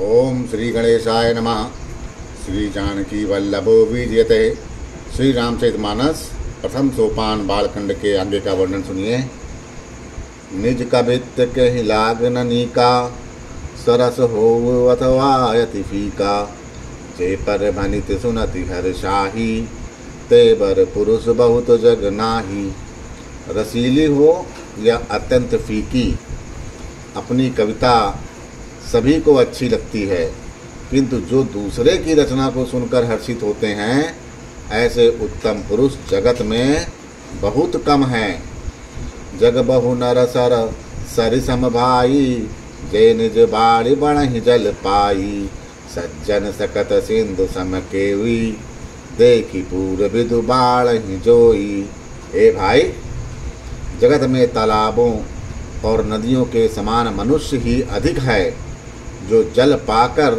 ओम श्री गणेशाय नमः। श्री जानकी वल्लभो विजयते। श्री रामचरितमानस प्रथम सोपान बालखंड के आगे का वर्णन सुनिए। निज कबित कहि लागन नीका, सरस हो अथवा यति फीका। जे पर भनित सुनति हर शाही, ते बर पुरुष बहुत जग नाही। रसीली हो या अत्यंत फीकी, अपनी कविता सभी को अच्छी लगती है, किंतु जो दूसरे की रचना को सुनकर हर्षित होते हैं, ऐसे उत्तम पुरुष जगत में बहुत कम हैं। जग बहु नर सर सरि सम भाई, जे निज बाड़ी बणहि जल पाई। सज्जन सकत सिंधु सम केवी, देखी पूर विदु बाढ़हि जोई। ए भाई, जगत में तालाबों और नदियों के समान मनुष्य ही अधिक है, जो जल पाकर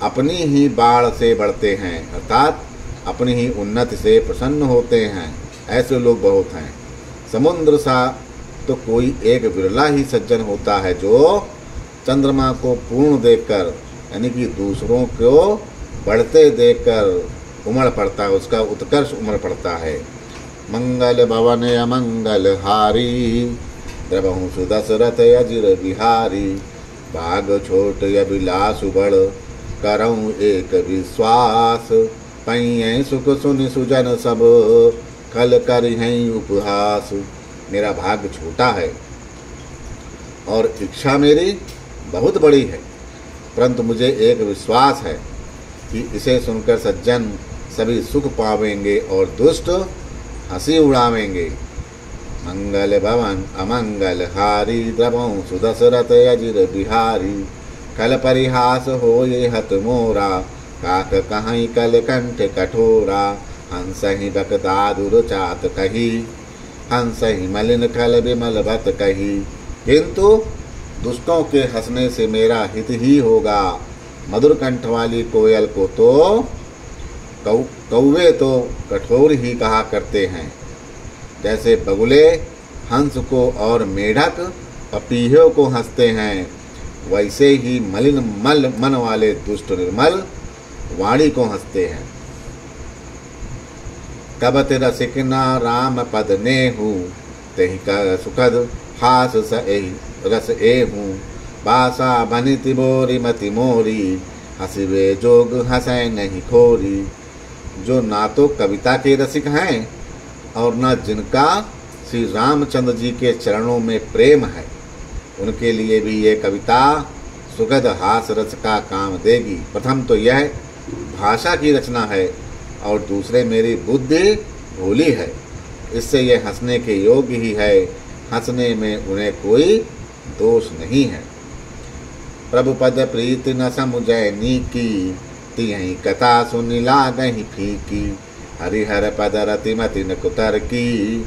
अपनी ही बाढ़ से बढ़ते हैं, अर्थात अपनी ही उन्नति से प्रसन्न होते हैं। ऐसे लोग बहुत हैं। समुद्र सा तो कोई एक विरला ही सज्जन होता है, जो चंद्रमा को पूर्ण देखकर, यानी कि दूसरों को बढ़ते देखकर उमड़ पड़ता है, उसका उत्कर्ष उमड़ पड़ता है। मंगल भवन अमंगल हारी, द्रवहु सुदशरथ अजिर बिहारी। भाग छोट अभिलाष बड़, करऊँ एक विश्वास। पैं सुख सुन सुजन सब, कल कर हैं उपहास। मेरा भाग्य छोटा है और इच्छा मेरी बहुत बड़ी है, परंतु मुझे एक विश्वास है कि इसे सुनकर सज्जन सभी सुख पावेंगे और दुष्ट हंसी उड़ावेंगे। मंगल भवन अमंगल हारी, द्रवहु सुदशरथ अजिर बिहारी। कल परिहास हो ये हत मोरा, काक कहीं कल कंठ कठोरा। हंस ही बकदादुर चात कही, हंस ही मलिन खल विमल भत कही। किंतु दुष्टों के हंसने से मेरा हित ही होगा। मधुर कंठ वाली कोयल को तो कौवे तो कठोर ही कहा करते हैं, जैसे बगुले हंस को और मेढक पपीहों को हंसते हैं, वैसे ही मलिन मन वाले दुष्ट निर्मल वाणी को हंसते हैं। कबत रसिकना राम पद नेहू, तेहि का सुखद हास रस एहू। बासा बनित बोरी मति मोरी, हंसिवे जोग हंसै नहीं खोरी। जो ना तो कविता के रसिक हैं और न जिनका श्री रामचंद्र जी के चरणों में प्रेम है, उनके लिए भी ये कविता सुगध हास रस का काम देगी। प्रथम तो यह भाषा की रचना है और दूसरे मेरी बुद्धि भोली है, इससे यह हंसने के योग्य ही है। हंसने में उन्हें कोई दोष नहीं है। प्रभु पद प्रीत न समुझै नीकी, तियहि कथा सुनि लागहि फीकी। हरिहर पद रति मति न कुतर की,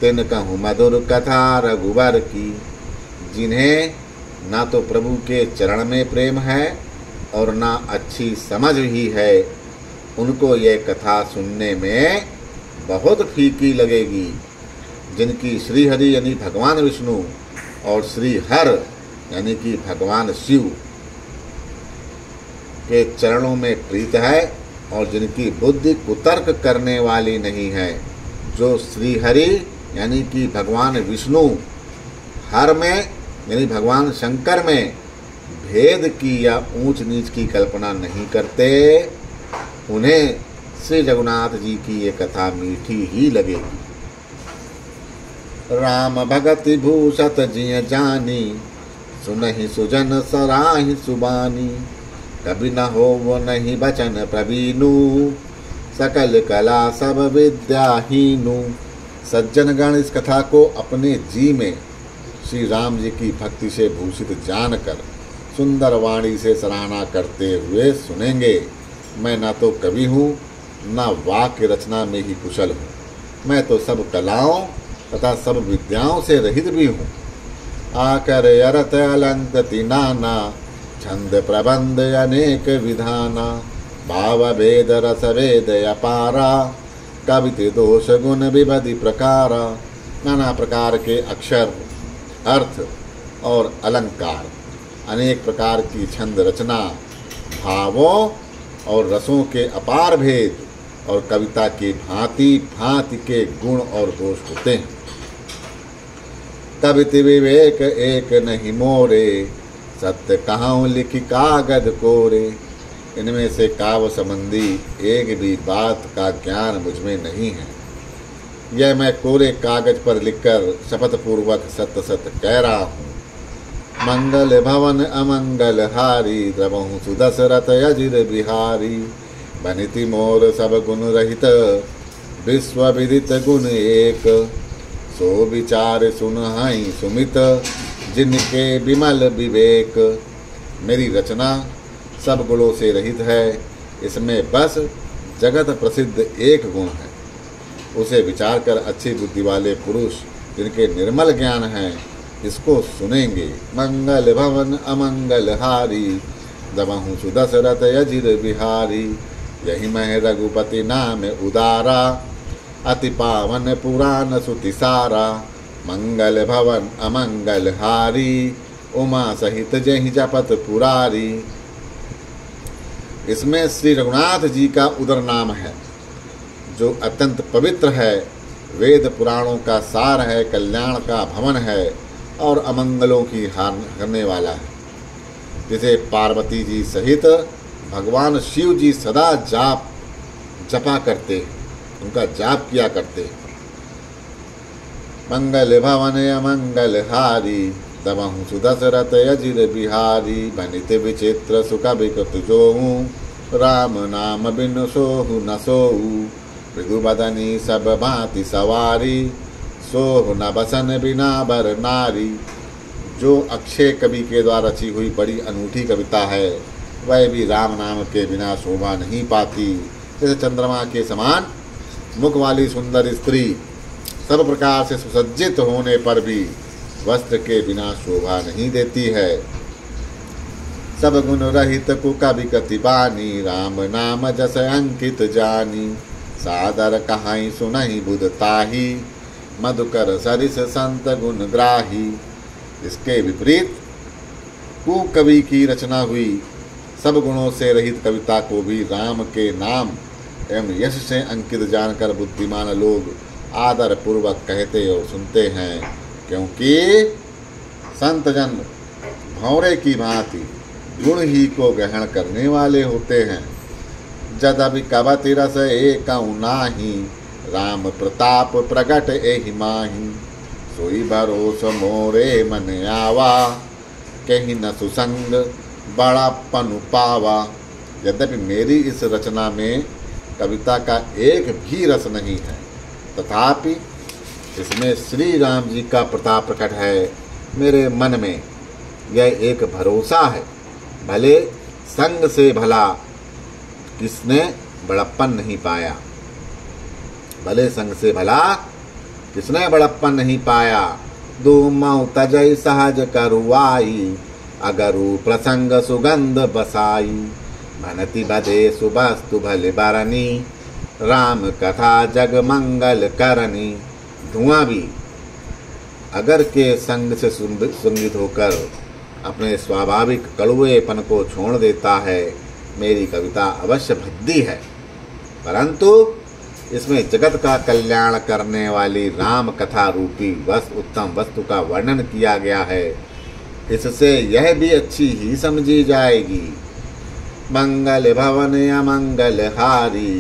तिन कहूँ मधुर कथा रघुवर की। जिन्हें ना तो प्रभु के चरण में प्रेम है और ना अच्छी समझ ही है, उनको यह कथा सुनने में बहुत फीकी लगेगी। जिनकी श्रीहरि यानी भगवान विष्णु और श्री हर यानी कि भगवान शिव के चरणों में प्रीत है और जिनकी बुद्धि कुतर्क करने वाली नहीं है, जो श्री हरि यानी कि भगवान विष्णु, हर में यानी भगवान शंकर में भेद की या ऊंच नीच की कल्पना नहीं करते, उन्हें श्री रघुनाथ जी की ये कथा मीठी ही लगेगी। राम भगति भूषत जिय जानी, सुनहि सुजन सराहि सुबानी। कभी न हो वो नहीं बचन प्रवीणु, सकल कला सब विद्याहीनु। सज्जन गण इस कथा को अपने जी में श्री राम जी की भक्ति से भूषित जानकर सुंदर वाणी से सराहना करते हुए सुनेंगे। मैं न तो कवि हूँ, न वाक्य रचना में ही कुशल हूँ। मैं तो सब कलाओं तथा सब विद्याओं से रहित भी हूँ। आकर अरत अलंकृति नाना, छंद प्रबंध अनेक विधाना। भाव भेद रस वेद अपारा, कविते दोष गुण विविधि प्रकारा। नाना प्रकार के अक्षर, अर्थ और अलंकार, अनेक प्रकार की छंद रचना, भावों और रसों के अपार भेद और कविता के भांति भांति के गुण और दोष होते हैं। कविति विवेक एक नहीं मोरे, सत्य कहाँ लिखी कागज कोरे। इनमें से काव्य संबंधी एक भी बात का ज्ञान मुझमें नहीं है। यह मैं कोरे कागज पर लिखकर शपथ पूर्वक सत्य सत्य कह रहा हूँ। मंगल भवन अमंगल हारी, द्रवहु सुदशरथ अजिर बिहारी। बनिति मोर सब गुण रहित, विश्व विदित गुण एक। सो विचार सुनहाई सुमित, जिनके विमल विवेक। मेरी रचना सब गुणों से रहित है, इसमें बस जगत प्रसिद्ध एक गुण है। उसे विचार कर अच्छी बुद्धि वाले पुरुष जिनके निर्मल ज्ञान है इसको सुनेंगे। मंगल भवन अमंगल हारी, दमहु सुदशरथ अजिर बिहारी। यही मैं रघुपति नाम उदारा, अति पावन पुराण सुति सारा। मंगल भवन अमंगल हारी, उमा सहित जहि जपत पुरारी। इसमें श्री रघुनाथ जी का उदर नाम है जो अत्यंत पवित्र है, वेद पुराणों का सार है, कल्याण का भवन है और अमंगलों की हार करने वाला है, जिसे पार्वती जी सहित भगवान शिव जी सदा जपा करते, उनका जाप किया करते। मंगल भवन अमंगल हारी, दमहु सुदशरथ अजिर बिहारी। बनित विचित्र सुख विकृत जोहू, राम नाम बिनु सोहु न सोहू। मृदु बदनी सब भांति सवारी, सोहु न बसन बिना बर नारी। जो अक्षय कवि के द्वारा रची हुई बड़ी अनूठी कविता है, वह भी राम नाम के बिना शोभा नहीं पाती। जैसे चंद्रमा के समान मुख वाली सुंदर स्त्री सब प्रकार से सुसज्जित होने पर भी वस्त्र के बिना शोभा नहीं देती है। सब गुण रहित कुकवि कति बानी, राम नाम जस अंकित जानी। सादर कहाई सुनहि बुध ताही, मधुकर सरिस संत गुण ग्राही। इसके विपरीत कुकवि की रचना हुई सब गुणों से रहित कविता को भी राम के नाम एवं यश से अंकित जानकर बुद्धिमान लोग आदर पूर्वक कहते और सुनते हैं, क्योंकि संत जन भंवरे की भांति गुण ही को ग्रहण करने वाले होते हैं। जदपि कवति रस एकौ नाही, राम प्रताप प्रगट एहि माही। सोई भरोस मोरे मन आवा, कहीं न सुसंग बड़ापन पावा। यद्यपि मेरी इस रचना में कविता का एक भी रस नहीं है, तथापि इसमें श्री राम जी का प्रताप प्रकट है। मेरे मन में यह एक भरोसा है, भले संग से भला किसने बड़प्पन नहीं पाया। भले संग से भला किसने बड़प्पन नहीं पाया। दूमौ तजई सहज करुआई, अगरु प्रसंग सुगंध बसाई। भनति बदे सुबस्तु भले बरनी, राम कथा जग मंगल करनी। धुआं भी अगर के संग से संगित होकर अपने स्वाभाविक कड़ुएपन को छोड़ देता है। मेरी कविता अवश्य भद्दी है, परंतु इसमें जगत का कल्याण करने वाली राम कथा रूपी उत्तम वस्तु का वर्णन किया गया है। इससे यह भी अच्छी ही समझी जाएगी। मंगल भवन अमंगल हारी,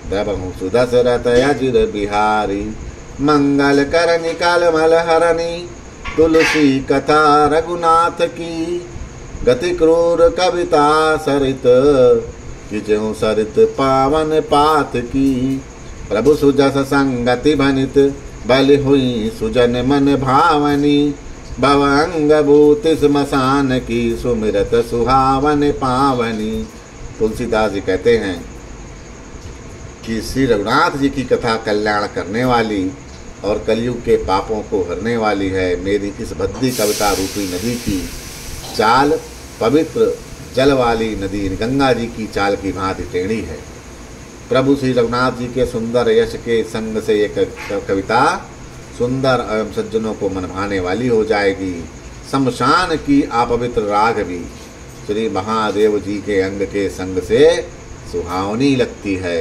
द्रवहु सुदशरथ अजिर बिहारी। मंगल करनी कलमल हरणी, तुलसी कथा रघुनाथ की। गति क्रूर कविता सरित, किजहु सरित पावन पात की। प्रभु सुजस संगति भनित, बलि हुई सुजन मन भावनी। भव अंग भूति स्मशान की, सुमिरत सुहावन पावनी। तुलसीदास जी कहते हैं कि श्री रघुनाथ जी की कथा कल्याण करने वाली और कलयुग के पापों को हरने वाली है। मेरी इस भद्दी कविता रूपी नदी की चाल पवित्र जल वाली नदी गंगा जी की चाल की भांति टेढ़ी है। प्रभु श्री रघुनाथ जी के सुंदर यश के संग से एक कविता सुंदर एवं सज्जनों को मन भाने वाली हो जाएगी। शमशान की अपवित्र राख भी श्री महादेव जी के अंग के संग से सुहावनी लगती है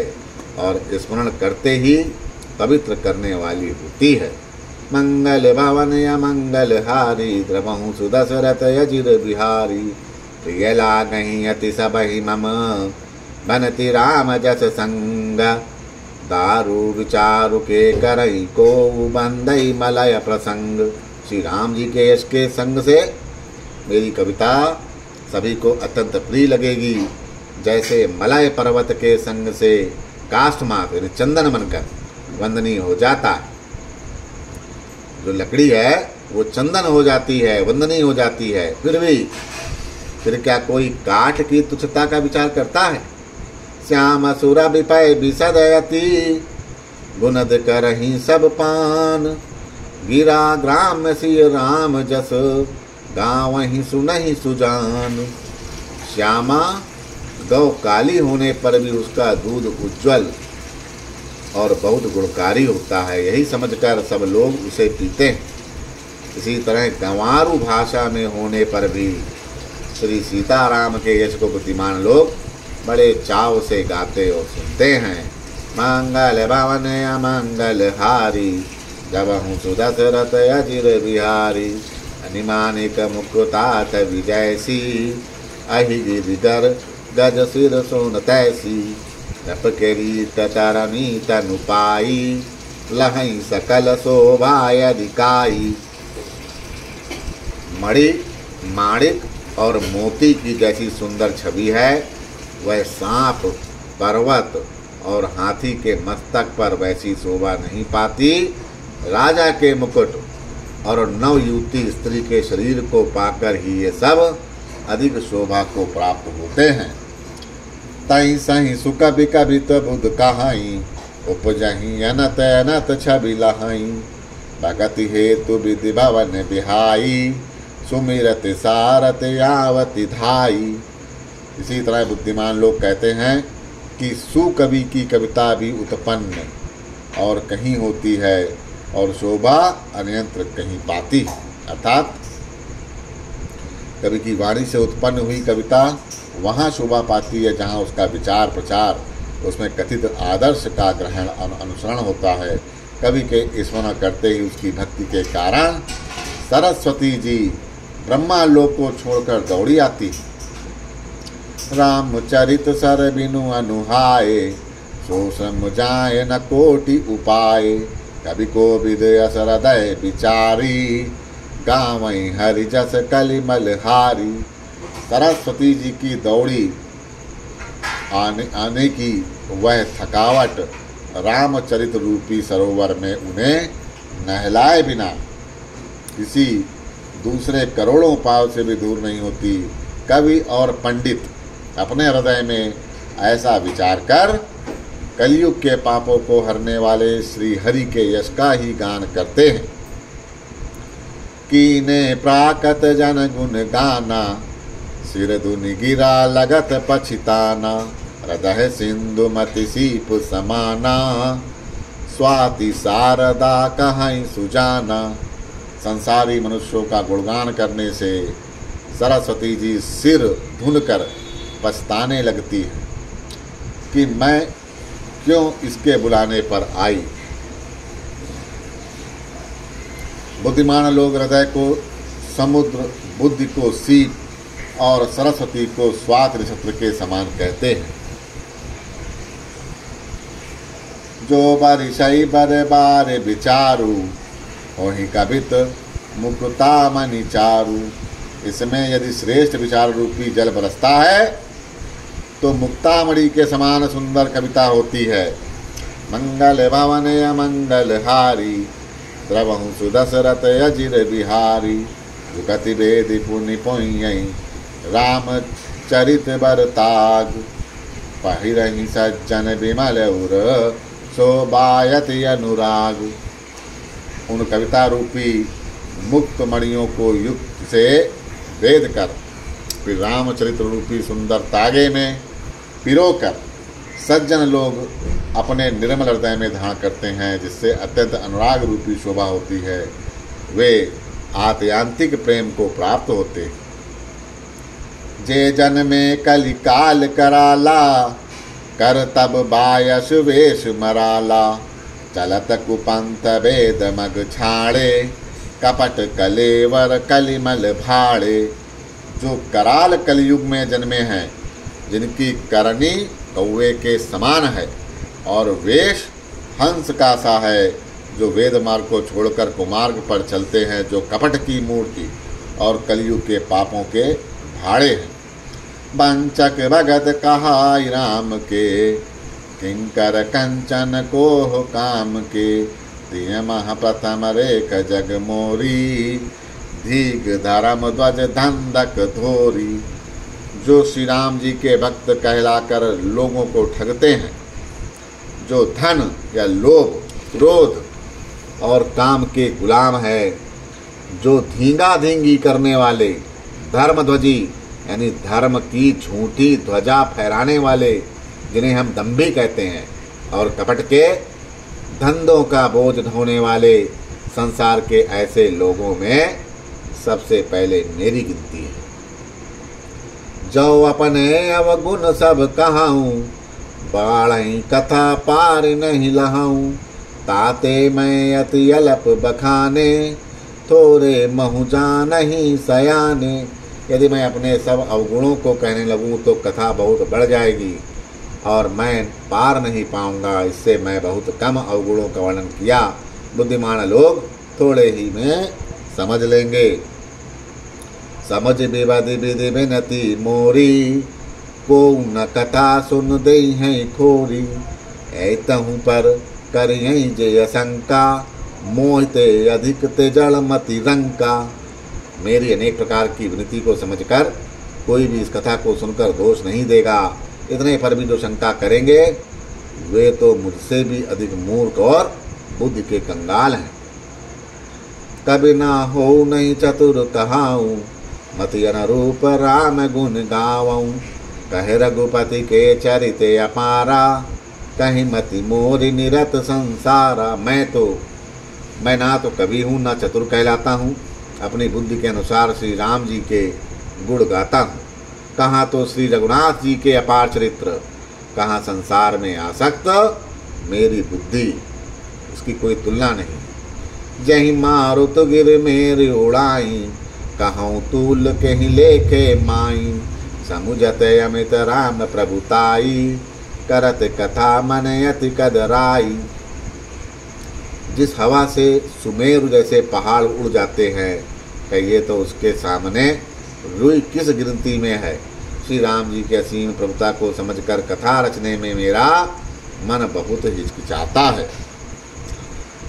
और स्मरण करते ही पवित्र करने वाली होती है। मंगल भवन या मंगल हारी द्रवहु सुदशरथ अजिर बिहारी प्रिय लागहि अति सबहि मम बनति राम जस संग दारु विचारु के करई को बंदई मलय प्रसंग। श्री राम जी के यश के संग से मेरी कविता सभी को अत्यंत प्रिय लगेगी, जैसे मलय पर्वत के संग से काष्ठमात यानी चंदन बनकर वंदनीय हो जाता है। जो लकड़ी है वो चंदन हो जाती है, वंदनीय हो जाती है। फिर क्या कोई काठ की तुच्छता का विचार करता है? श्याम असुर विपय विसदयति गुणद करहि सब पान गिरा ग्राम सिय राम जस गावहि सुनहि सुजान। श्यामा गौ काली होने पर भी उसका दूध उज्जवल और बहुत गुणकारी होता है, यही समझकर सब लोग उसे पीते हैं। इसी तरह गंवारू भाषा में होने पर भी श्री सीताराम के यश को बुद्धिमान लोग बड़े चाव से गाते और सुनते हैं। मंगल भवन अमंगल हारी जबहु सुदशरथ अजिर बिहारी अनिमानिक मुकुतात विजयसी अहि गिरिधर गज सिर सोन तैसी जप किरीट तरनी तनु पाई लहई सकल शोभाय अधिकाई। मणि माणिक और मोती की जैसी सुंदर छवि है, वह सांप पर्वत और हाथी के मस्तक पर वैसी शोभा नहीं पाती। राजा के मुकुट और नवयुवती स्त्री के शरीर को पाकर ही ये सब अधिक शोभा को प्राप्त होते हैं। तई सही सुख बिकबित बुध कहाई उपजही अनत अनत छवि लहाई भगति हेतु विधि भवन बिहाई सुमिरत सारत यावति धाई। इसी तरह बुद्धिमान लोग कहते हैं कि सुकवि की कविता भी उत्पन्न और कहीं होती है और शोभा अन्यंत्र कहीं पाती है। अर्थात कवि की वाणी से उत्पन्न हुई कविता वहाँ शोभा पाती है जहाँ उसका विचार प्रचार, उसमें कथित आदर्श का ग्रहण अनुसरण होता है। कवि के स्मरण करते ही उसकी भक्ति के कारण सरस्वती जी ब्रह्मा लोक को छोड़कर दौड़ी आती। रामचरित सर बिनु अनुहाय सो सम जाय न कोटि उपाय कवि को विदय हृदय विचारी गावई हरि जस कलिमल हारी। सरस्वती जी की दौड़ी आने की वह थकावट रामचरित रूपी सरोवर में उन्हें नहलाए बिना किसी दूसरे करोड़ों पाव से भी दूर नहीं होती। कवि और पंडित अपने हृदय में ऐसा विचार कर कलयुग के पापों को हरने वाले श्री हरि के यश का ही गान करते हैं। कीने प्राकत जन गुण गाना सिर धुनि गिरा लगत पछिताना हृदय सिंधु मति सीप समाना स्वाति शारदा कहीं सुजाना। संसारी मनुष्यों का गुणगान करने से सरस्वती जी सिर धुन कर पछताने लगती है कि मैं क्यों इसके बुलाने पर आई। बुद्धिमान लोग हृदय को समुद्र, बुद्धि को सीप और सरस्वती को स्वाति नक्षत्र के समान कहते हैं। जो बारिशई बर बार विचारू वही कवित मुकुता मणि चारू। इसमें यदि श्रेष्ठ विचार रूपी जल बरसता है तो मुक्तामणि के समान सुंदर कविता होती है। मंगल भवन अमंगल हारी द्रवहु सुदशरथ अजिर बिहारी जुगति वेदि पुनि पोई राम चरित बरताग पहिरहि सज्जन विमल उर शोभायति अनुराग। उन कविता रूपी मुक्त मणियों को युक्त से वेद कर फिर रामचरित्र रूपी सुंदर तागे में पिरोकर सज्जन लोग अपने निर्मल हृदय में धारण करते हैं, जिससे अत्यंत अनुराग रूपी शोभा होती है। वे आत्यांतिक प्रेम को प्राप्त होते। जे जन में कलि काल कराला, कर तब बायस वेश मराला, चलत कुपंत वेद मग छाड़े, कपट कलेवर कलिमल भाड़े। जो कराल कलयुग में जन्मे हैं, जिनकी करनी कौवे के समान है और वेश हंस का सा है, जो वेद मार्ग को छोड़कर कुमार्ग पर चलते हैं, जो कपट की मूर्ति और कलयुग के पापों के भाड़े हैं। वंचक भगत कहाई राम के, किंकर कंचन कोह काम के, तिय मह प्रथम रेख जग मोरी, धीग धर्म ध्वज धंधक धोरी। जो श्री राम जी के भक्त कहलाकर लोगों को ठगते हैं, जो धन या लोभ, क्रोध और काम के गुलाम है, जो धींगा धींगी करने वाले, धर्मध्वजी यानी धर्म की झूठी ध्वजा फहराने वाले, जिन्हें हम दंभी कहते हैं, और कपट के धंधों का बोझ ढोने वाले, संसार के ऐसे लोगों में सबसे पहले मेरी गिनती है। जो अपने अवगुण सब कहाऊं, बाढ़ई कथा पार नहीं लहाऊं, ताते मैं अति अलप बखाने, थोड़े महु जानहि सयाने। यदि मैं अपने सब अवगुणों को कहने लगूं तो कथा बहुत बढ़ जाएगी और मैं पार नहीं पाऊंगा। इससे मैं बहुत कम अवगुणों का वर्णन किया, बुद्धिमान लोग थोड़े ही में समझ लेंगे। समझ विवादी विधि विनती मोरी, को न कथा सुन दे हैं खोरी। ऐतहूँ पर करियं जय शंका, मोहते अधिक ते जड़मति रंका। मेरी अनेक प्रकार की विनती को समझकर कोई भी इस कथा को सुनकर दोष नहीं देगा। इतने पर भी जो शंका करेंगे वे तो मुझसे भी अधिक मूर्ख और बुद्धि के कंगाल हैं। कभी ना हो नहीं चतुर कहाऊं, मति अनुरूप राम गुण गावऊं। कहे रघुपति के चरिते अपारा, कहीं मति मोरी निरत संसारा। मैं ना तो कवि हूँ ना चतुर कहलाता हूँ, अपनी बुद्धि के अनुसार श्री राम जी के गुण गाता हूँ। कहाँ तो श्री रघुनाथ जी के अपार चरित्र, कहाँ संसार में आसक्त मेरी बुद्धि, उसकी कोई तुलना नहीं। जही मारुत गिर मेरी उड़ाई, कहूँ तूल के ही लेखे माई। समुझत अमित राम प्रभुताई, करत कथा मन अति कदराई। जिस हवा से सुमेरु जैसे पहाड़ उड़ जाते हैं, कहिए तो उसके सामने रुई किस गिनती में है। श्री राम जी के असीम प्रभुता को समझकर कथा रचने में मेरा मन बहुत हिचकिचाता है।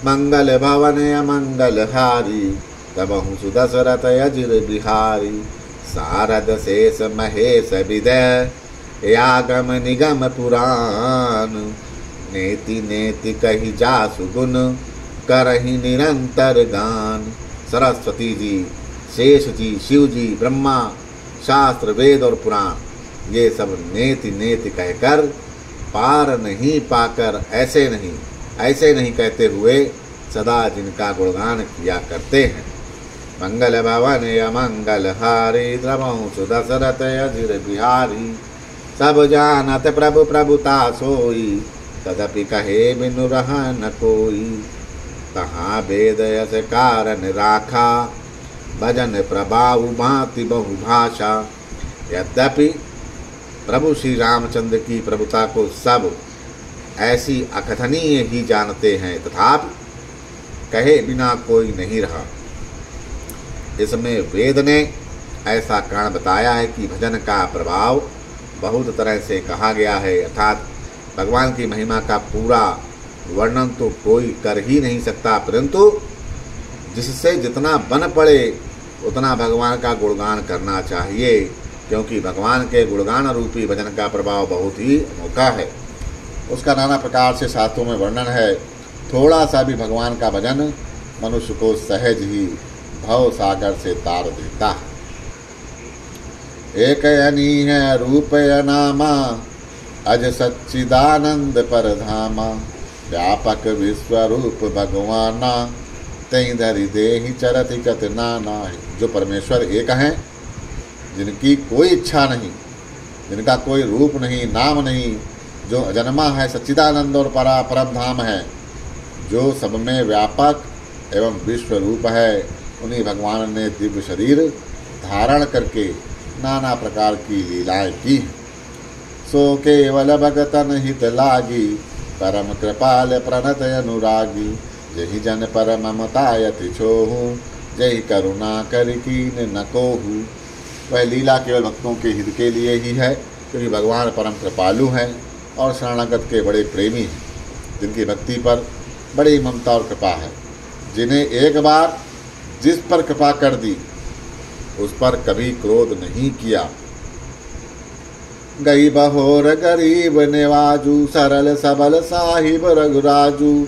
मंगल भवन अमंगल हारी, तबहु सुदशरथ अजिर बिहारी। सारद शेष महेश विदय, यागम निगम पुराण। नेति नेति कही जासु गुण, करहि निरंतर गान। सरस्वती जी, शेष जी, शिव जी, ब्रह्मा, शास्त्र, वेद और पुराण, ये सब नेति नेति कहकर पार नहीं पाकर ऐसे नहीं कहते हुए सदा जिनका गुणगान किया करते हैं। मंगल भवन अमंगल हारी, द्रवहु सुदशरथ अजिर बिहारी। सब जानत प्रभु प्रभुता सोई, तदपि कहे बिनु रहा न कोई। कहाँ वेद यस कारण राखा, भजन प्रभाव भांति बहुभाषा। यद्यपि प्रभु श्री रामचंद्र की प्रभुता को सब ऐसी अकथनीय ही जानते हैं, तथापि कहे बिना कोई नहीं रहा। इसमें वेद ने ऐसा कारण बताया है कि भजन का प्रभाव बहुत तरह से कहा गया है, अर्थात भगवान की महिमा का पूरा वर्णन तो कोई कर ही नहीं सकता, परंतु जिससे जितना बन पड़े उतना भगवान का गुणगान करना चाहिए, क्योंकि भगवान के गुणगान रूपी भजन का प्रभाव बहुत ही अनोखा है। उसका नाना प्रकार से शास्त्रों में वर्णन है। थोड़ा सा भी भगवान का भजन मनुष्य को सहज ही भव सागर से तार देता है। एक अनी है रूप नामा, अज सच्चिदानंद परधामा। व्यापक विश्वरूप भगवाना, तई धरि देहि चरति कत नाना। जो परमेश्वर एक हैं, जिनकी कोई इच्छा नहीं, जिनका कोई रूप नहीं, नाम नहीं, जो अजन्मा है, सच्चिदानंद और परम धाम है, जो सब में व्यापक एवं विश्व रूप है, उन्हीं भगवान ने दिव्य शरीर धारण करके नाना प्रकार की लीलाएं की। सो केवल भगतन हित लागी, परम कृपाल प्रणत अनुरागी। जहि जन पर ममतायति छोहू, जहि करुणा कर कीन न कोहू। वह लीला केवल भक्तों के हित के लिए ही है, क्योंकि भगवान परम कृपालु हैं और शरणागत के बड़े प्रेमी हैं, जिनकी भक्ति पर बड़ी ममता और कृपा है, जिन्हें एक बार जिस पर कृपा कर दी उस पर कभी क्रोध नहीं किया। गई बहोर गरीब नेवाजू, सरल सबल साहिब रघुराजू।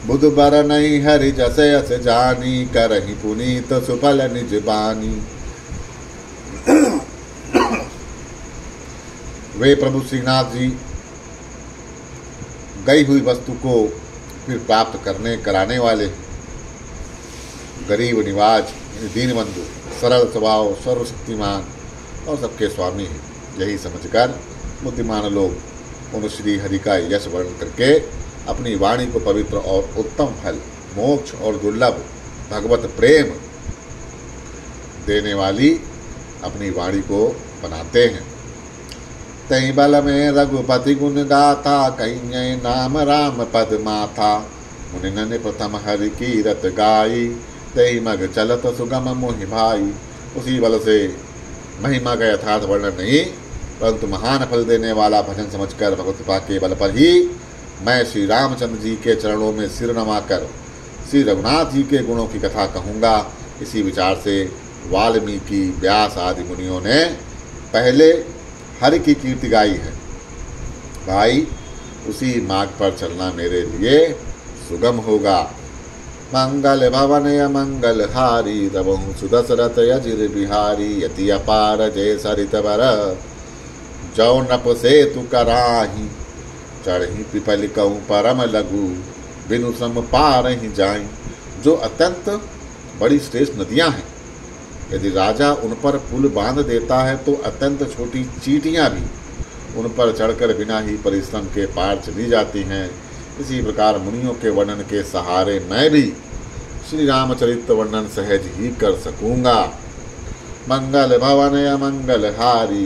बुध बर नहीं हरि जसे अस जानी, करहि पुनीत सुफल निज बानी। वे प्रभु श्रीनाथ जी गई हुई वस्तु को फिर प्राप्त कराने वाले, गरीब निवाज दीनबंधु, सरल स्वभाव, सर्वशक्तिमान और सबके स्वामी हैं। यही समझकर बुद्धिमान लोग उन श्री हरि का यश वर्णन करके अपनी वाणी को पवित्र और उत्तम फल, मोक्ष और दुर्लभ भगवत प्रेम देने वाली अपनी वाणी को बनाते हैं। तई बल में रघुपति गुण गाथा, कहीं नाम राम पद माथा। मुनिन ने प्रथम हरि कीरत गाई, तई मग चलत सुगम मोहि भाई। उसी बल से महिमा का यथार्थ वर्णन नहीं, परंतु महान फल देने वाला भजन समझकर भगवत कृपा के बल पर ही मैं श्री रामचंद्र जी के चरणों में सिर नमाकर श्री रघुनाथ जी के गुणों की कथा कहूँगा। इसी विचार से वाल्मीकि, व्यास आदि मुनियों ने पहले हरि की कीर्ति गाई है। भाई, उसी मार्ग पर चलना मेरे लिए सुगम होगा। मंगल भवन अमंगल हारी, रवहु सुदशरथ अजिर बिहारी। यति अपार जय सरित बर, जौ नप सेतु कराही। चढ़ी पिपल कहूँ परम लघु, बिनु सम पार ही जाई। जो अत्यंत बड़ी श्रेष्ठ नदियाँ हैं, यदि राजा उन पर पुल बांध देता है तो अत्यंत छोटी चींटियाँ भी उन पर चढ़कर बिना ही परिश्रम के पार चली जाती हैं। इसी प्रकार मुनियों के वर्णन के सहारे मैं भी श्री रामचरित्र वर्णन सहज ही कर सकूँगा। मंगल भवन अमंगल हारी,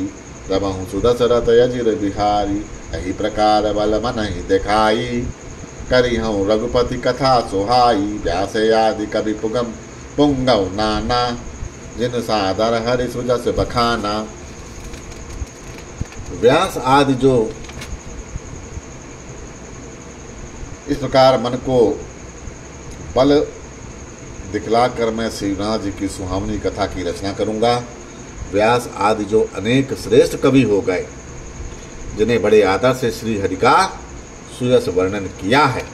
रमहु सुदशरथ अजिर बिहारी। यही प्रकार बल मन ही दिखाई, करी हूँ रघुपति कथा सुहाई। व्यास आदि कवि पुंगव नाना, जिन सादर हरि सुजस बखाना। व्यास आदि जो इस प्रकार मन को बल दिखलाकर मैं श्रीनाथ जी की सुहावनी कथा की रचना करूंगा। व्यास आदि जो अनेक श्रेष्ठ कवि हो गए, जिन्हें बड़े आदर से श्री हरि का सुयस वर्णन किया है।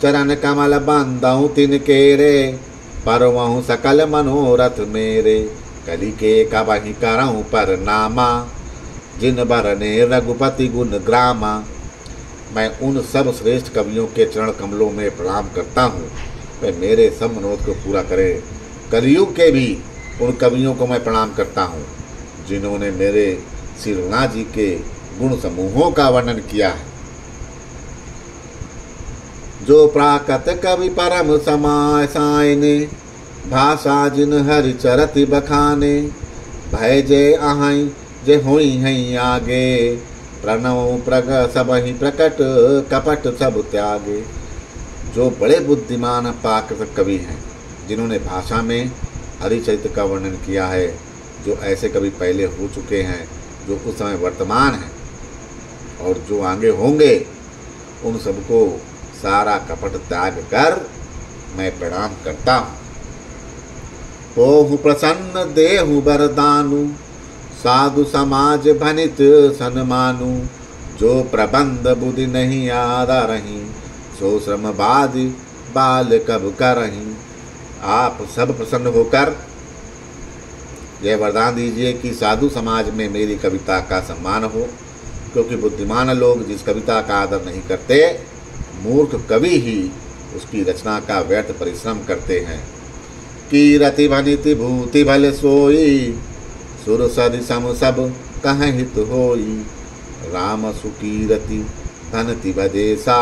चरण कमल बांधऊं तिनके रे, परवहु सकल मनोरथ मेरे। कली के कबहि करऊं पर नामा, जिन बरने रघुपति गुण ग्रामा। मैं उन सब श्रेष्ठ कवियों के चरण कमलों में प्रणाम करता हूँ, वे मेरे सब मनोरथ को पूरा करें। कलियुग के भी उन कवियों को मैं प्रणाम करता हूँ, जिन्होंने मेरे श्री रघुनाथ जी के गुण समूहों का वर्णन किया है। जो प्राकृत कवि परम समाय सायने, भाषा जिन हरि चरति बखाने। भय जय आहई जे होई हैं आगे, प्रणव प्रग सब ही प्रकट कपट सब त्यागे। जो बड़े बुद्धिमान प्राकृत कवि हैं, जिन्होंने भाषा में हरिचरित्र का वर्णन किया है, जो ऐसे कवि पहले हो चुके हैं, जो उस समय वर्तमान हैं और जो आगे होंगे, उन सबको सारा कपट त्याग कर मैं प्रणाम करता हूँ। होहु प्रसन्न देहु बरदानु, साधु समाज भनित सन्मानु। जो प्रबंध बुद्धि नहीं आदरही, सो श्रम बादि बाल कब करही। आप सब प्रसन्न होकर यह वरदान दीजिए कि साधु समाज में मेरी कविता का सम्मान हो, क्योंकि बुद्धिमान लोग जिस कविता का आदर नहीं करते, मूर्ख कवि ही उसकी रचना का व्यर्थ परिश्रम करते हैं। कीरति भनिति भूति भल सोई, सुर सदि सम सब कह हित होई। राम सुकीरति धनति बदेसा,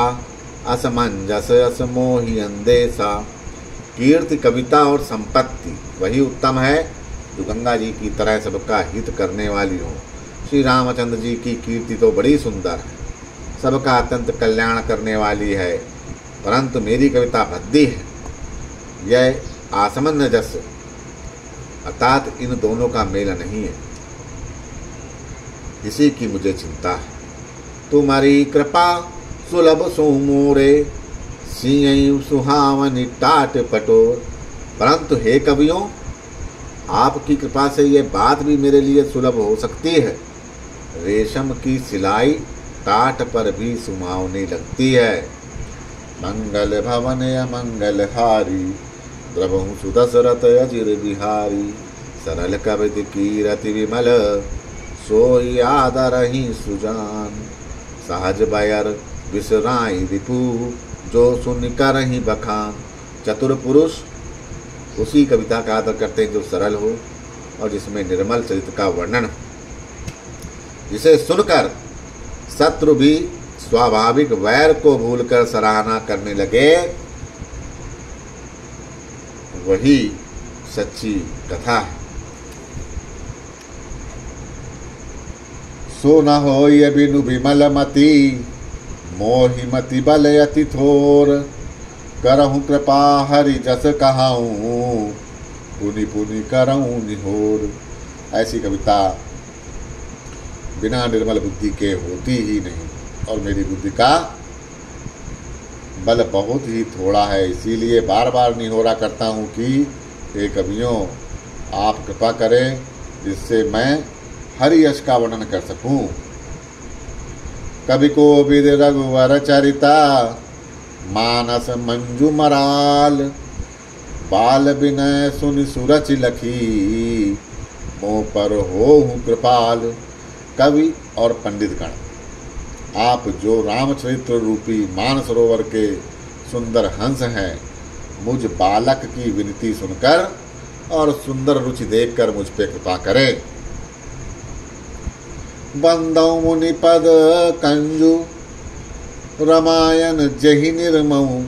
असमंजस अस मोहि अंदेसा। कीर्ति, कविता और संपत्ति वही उत्तम है जो गंगा जी की तरह सबका हित करने वाली हो। श्री रामचंद्र जी की कीर्ति तो बड़ी सुंदर है, सबका अत्यंत कल्याण करने वाली है, परंतु मेरी कविता भद्दी है, यह आसमंजस अर्थात इन दोनों का मेल नहीं है, इसी की मुझे चिंता है। तुम्हारी कृपा सुलभ सो मोरे, सिंह सुहावनी टाट पटोर। परंतु हे कवियों, आपकी कृपा से यह बात भी मेरे लिए सुलभ हो सकती है। रेशम की सिलाई टाट पर भी सुहावनी लगती है। मंगल भवन अमंगल हारी, द्रवहु सुदशरथ अजिर बिहारी। सरल कवित कीरति विमल, सोई आदरहि सुजान। सहज बयर विसराई रिपु, जो सुन करहि बखान। चतुर पुरुष उसी कविता का आदर करते हैं जो सरल हो और जिसमें निर्मल चरित्र का वर्णन हो, जिसे सुनकर शत्रु भी स्वाभाविक वैर को भूलकर सराहना करने लगे, वही सच्ची कथा है। सो न होय बिनु विमल मति, मोहि मति बल अति थोर। करहु कृपा हरि जस कहाऊं, पुनि पुनि करहु निहोर। ऐसी कविता बिना निर्मल बुद्धि के होती ही नहीं, और मेरी बुद्धि का बल बहुत ही थोड़ा है, इसीलिए बार बार निहोरा करता हूँ कि हे कवियों, आप कृपा करें जिससे मैं हरि यश का वर्णन कर सकूं। कवि को विद रघुवर चरिता, मानस मंजू मराल। बाल विनय सुनि सुरचि लखी, मोह पर होहु कृपाल। कवि और पंडितगण, आप जो रामचरित्र रूपी मानसरोवर के सुंदर हंस हैं, मुझ बालक की विनती सुनकर और सुंदर रुचि देखकर मुझ पे कृपा करें। बंदौ मुनि पद कंजु, रामायण जहि निर्मऊ।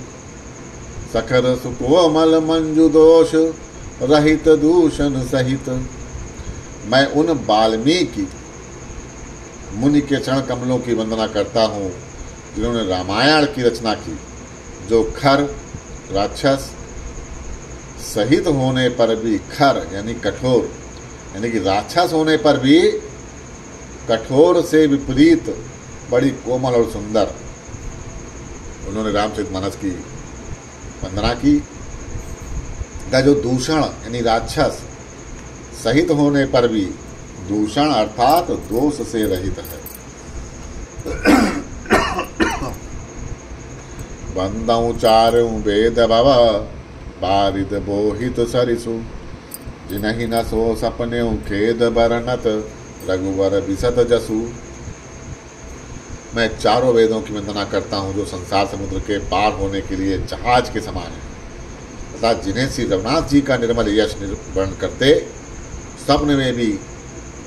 सखर सुकोमल मंजु दोष, रहित दूषण सहित। मैं उन वाल्मीकि मुनि के चरण कमलों की वंदना करता हूँ जिन्होंने रामायण की रचना की, जो खर राक्षस सहित होने पर भी, खर यानी कठोर, यानी कि राक्षस होने पर भी कठोर से विपरीत बड़ी कोमल और सुंदर, उन्होंने रामचरितमानस की वंदना की। जो दूषण यानी राक्षस सहित होने पर भी, दूषण अर्थात दोष से रहित है। बंदौ चारु वेद भव, बारिद बोहित सरिसु। जिनहि न सो सपने खेद बरनत, रघुवर बिसत जसु। मैं चारों वेदों की वंदना करता हूँ जो संसार समुद्र के पार होने के लिए जहाज के समान है, अर्थात जिन्हें श्री रघुनाथ जी का निर्मल यश वर्ण करते स्वप्न में भी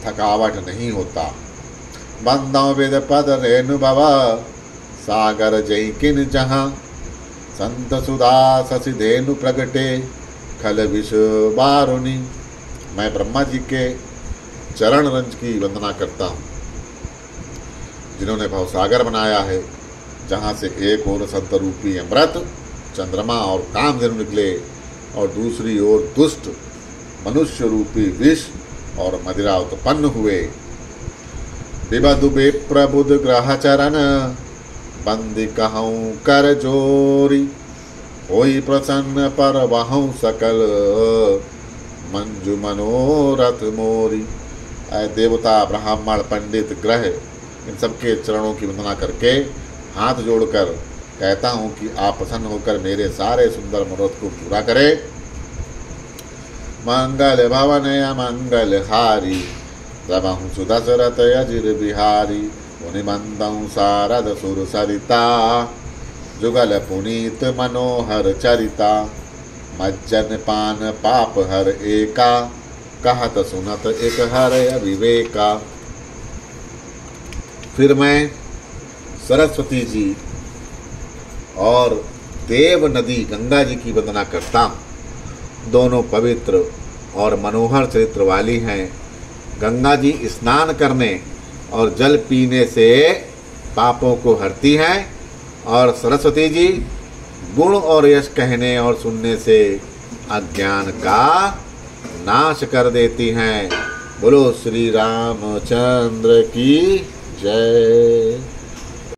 थकावट नहीं होता। बंदौ वेद पद रेणु भव, सागर जय किन जहाँ। संत सुधा शशि धेनु प्रगटे, खल विष बारुणी। मैं ब्रह्मा जी के चरण रंज की वंदना करता हूँ जिन्होंने भवसागर बनाया है, जहाँ से एक ओर संत रूपी अमृत चंद्रमा और कामधेनु निकले और दूसरी ओर दुष्ट मनुष्य रूपी विष और मदिरा उत्पन्न हुए। विबधु विप्रबुध ग्रह चरण, बंदी कहूँ कर जोरी। होई प्रसन्न पर वहूँ सकल, मंजु मनोरथ मोरी। देवता ब्राह्मण पंडित ग्रह इन सबके चरणों की वंदना करके हाथ जोड़कर कहता हूँ कि आप प्रसन्न होकर मेरे सारे सुंदर मनोरथ को पूरा करें। मंगल भवन अमंगल हारी, रवहु सुदशरथ अजिर बिहारी। मुनि बंदौ सारद सुर सरिता, जुगल पुनीत मनोहर चरिता, मज्जन पान पाप हर एका, कहत सुनत एक हर अविवेका। फिर मैं सरस्वती जी और देव नदी गंगा जी की वंदना करता हूँ। दोनों पवित्र और मनोहर चरित्र वाली हैं। गंगा जी स्नान करने और जल पीने से पापों को हरती हैं, और सरस्वती जी गुण और यश कहने और सुनने से अज्ञान का नाश कर देती हैं। बोलो श्री रामचंद्र की जय।